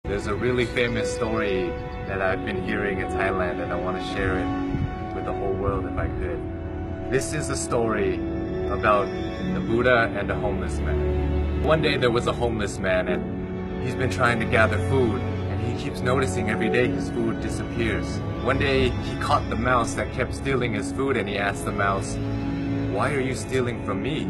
There's a really famous story that I've been hearing in Thailand, and I want to share it with the whole world if I could. This is a story about the Buddha and a homeless man. One day there was a homeless man, and he's been trying to gather food, and he keeps noticing every day his food disappears. One day he caught the mouse that kept stealing his food, and he asked the mouse, "Why are you stealing from me?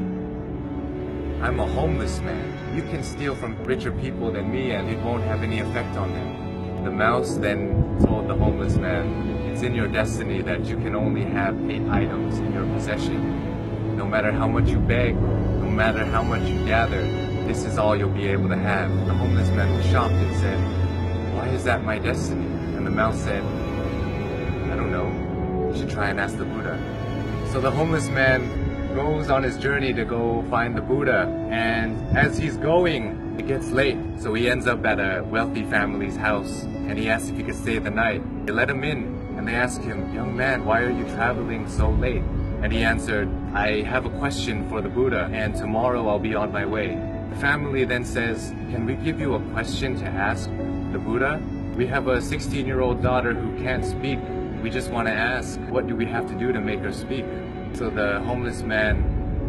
I'm a homeless man. You can steal from richer people than me and it won't have any effect on them." The mouse then told the homeless man, "It's in your destiny that you can only have 8 items in your possession. No matter how much you beg, no matter how much you gather, this is all you'll be able to have." The homeless man was shocked and said, "Why is that my destiny?" And the mouse said, "I don't know. You should try and ask the Buddha." So the homeless man goes on his journey to go find the Buddha, and as he's going, it gets late, so he ends up at a wealthy family's house, and he asks if he could stay the night. They let him in, and they ask him, "Young man, why are you traveling so late?" And he answered, "I have a question for the Buddha, and tomorrow I'll be on my way." The family then says, "Can we give you a question to ask the Buddha? We have a 16-year-old daughter who can't speak. We just want to ask, what do we have to do to make her speak?" So the homeless man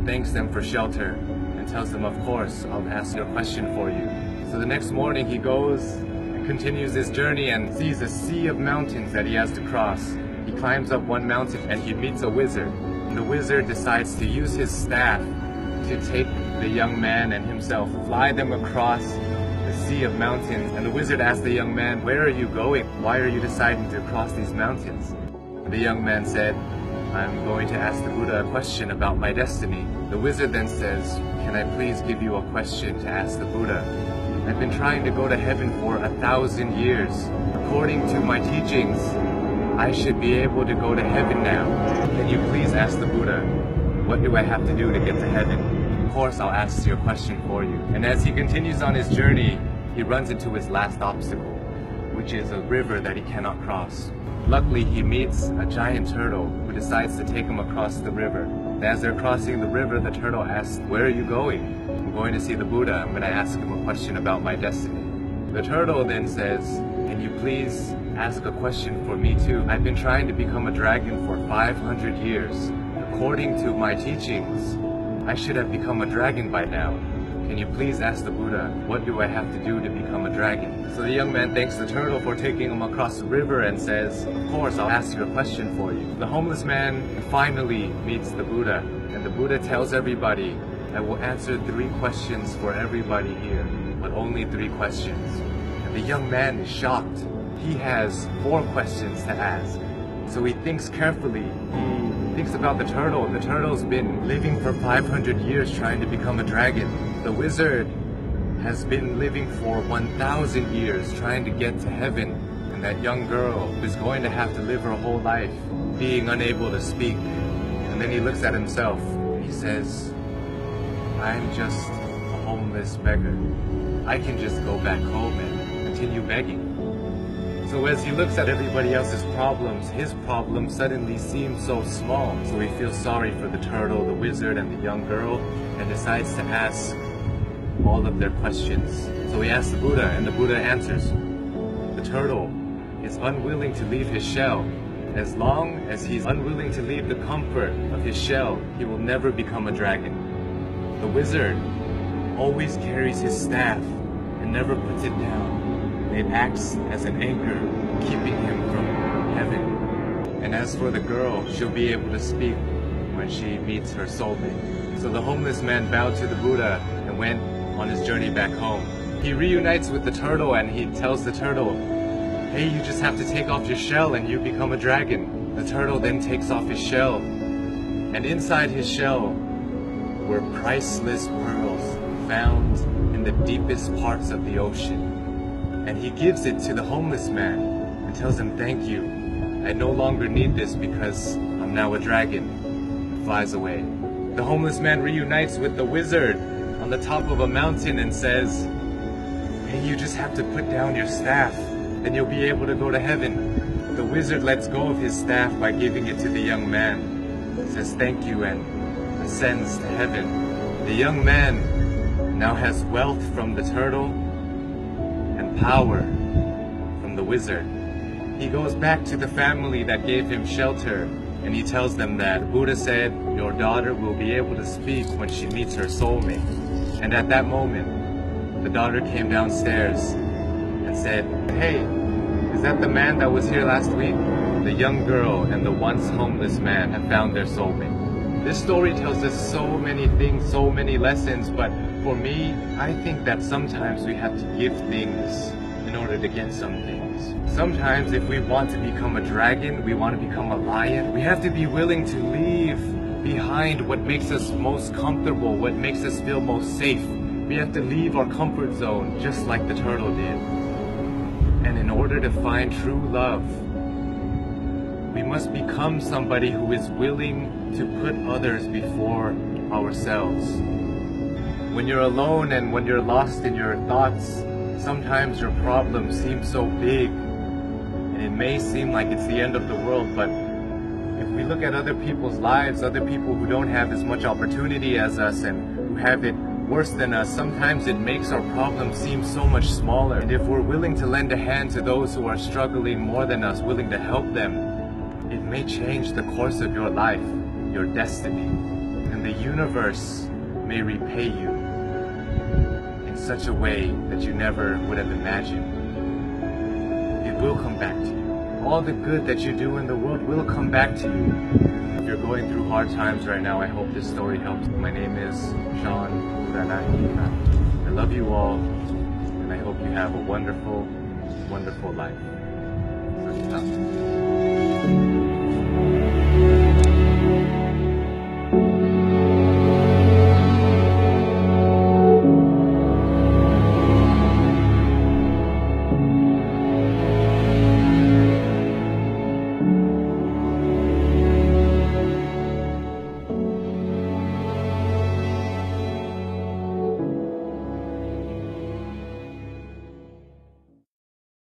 thanks them for shelter and tells them, "Of course, I'll ask your question for you." So the next morning he goes and continues his journey and sees a sea of mountains that he has to cross. He climbs up one mountain and he meets a wizard. And the wizard decides to use his staff to take the young man and himself, fly them across the sea of mountains. And the wizard asks the young man, "Where are you going? Why are you deciding to cross these mountains?" And the young man said, "I'm going to ask the Buddha a question about my destiny." The wizard then says, "Can I please give you a question to ask the Buddha? I've been trying to go to heaven for 1,000 years. According to my teachings, I should be able to go to heaven now. Can you please ask the Buddha, what do I have to do to get to heaven?" "Of course, I'll ask your question for you." And as he continues on his journey, he runs into his last obstacle, which is a river that he cannot cross. Luckily, he meets a giant turtle who decides to take him across the river. And as they're crossing the river, the turtle asks, "Where are you going?" "I'm going to see the Buddha. I'm going to ask him a question about my destiny." The turtle then says, "Can you please ask a question for me too? I've been trying to become a dragon for 500 years. According to my teachings, I should have become a dragon by now. Can you please ask the Buddha, what do I have to do to become a dragon?" So the young man thanks the turtle for taking him across the river and says, "Of course, I'll ask you a question for you." The homeless man finally meets the Buddha, and the Buddha tells everybody, "I will answer 3 questions for everybody here, but only 3 questions." And the young man is shocked. He has 4 questions to ask. So he thinks carefully. He thinks about the turtle. The turtle's been living for 500 years trying to become a dragon. The wizard has been living for 1,000 years trying to get to heaven. And that young girl is going to have to live her whole life being unable to speak. And then he looks at himself. He says, "I'm just a homeless beggar. I can just go back home and continue begging." So as he looks at everybody else's problems, his problem suddenly seems so small. So he feels sorry for the turtle, the wizard, and the young girl, and decides to ask all of their questions. So he asks the Buddha, and the Buddha answers. The turtle is unwilling to leave his shell. As long as he's unwilling to leave the comfort of his shell, he will never become a dragon. The wizard always carries his staff and never puts it down. It acts as an anchor, keeping him from heaven. And as for the girl, she'll be able to speak when she meets her soulmate. So the homeless man bowed to the Buddha and went on his journey back home. He reunites with the turtle and he tells the turtle, "Hey, you just have to take off your shell and you become a dragon." The turtle then takes off his shell, and inside his shell were priceless pearls found in the deepest parts of the ocean. And he gives it to the homeless man and tells him, "Thank you. I no longer need this because I'm now a dragon." And flies away. The homeless man reunites with the wizard on the top of a mountain and says, "Hey, you just have to put down your staff, then you'll be able to go to heaven." The wizard lets go of his staff by giving it to the young man, says thank you, and ascends to heaven. The young man now has wealth from the turtle and power from the wizard. He goes back to the family that gave him shelter, and he tells them that Buddha said, your daughter will be able to speak when she meets her soulmate. And at that moment, the daughter came downstairs and said, hey, is that the man that was here last week? The young girl and the once homeless man have found their soulmate. This story tells us so many things, so many lessons, but for me, I think that sometimes we have to give things in order to get some things. Sometimes if we want to become a dragon, we want to become a lion, we have to be willing to leave behind what makes us most comfortable, what makes us feel most safe. We have to leave our comfort zone just like the turtle did. And in order to find true love, we must become somebody who is willing to put others before ourselves. When you're alone and when you're lost in your thoughts, sometimes your problems seem so big and it may seem like it's the end of the world, but if we look at other people's lives, other people who don't have as much opportunity as us and who have it worse than us, sometimes it makes our problems seem so much smaller. And if we're willing to lend a hand to those who are struggling more than us, willing to help them, it may change the course of your life, your destiny, and the universe may repay you in such a way that you never would have imagined. It will come back to you. All the good that you do in the world will come back to you. If you're going through hard times right now, I hope this story helps. My name is Sean. I love you all, and I hope you have a wonderful, wonderful life.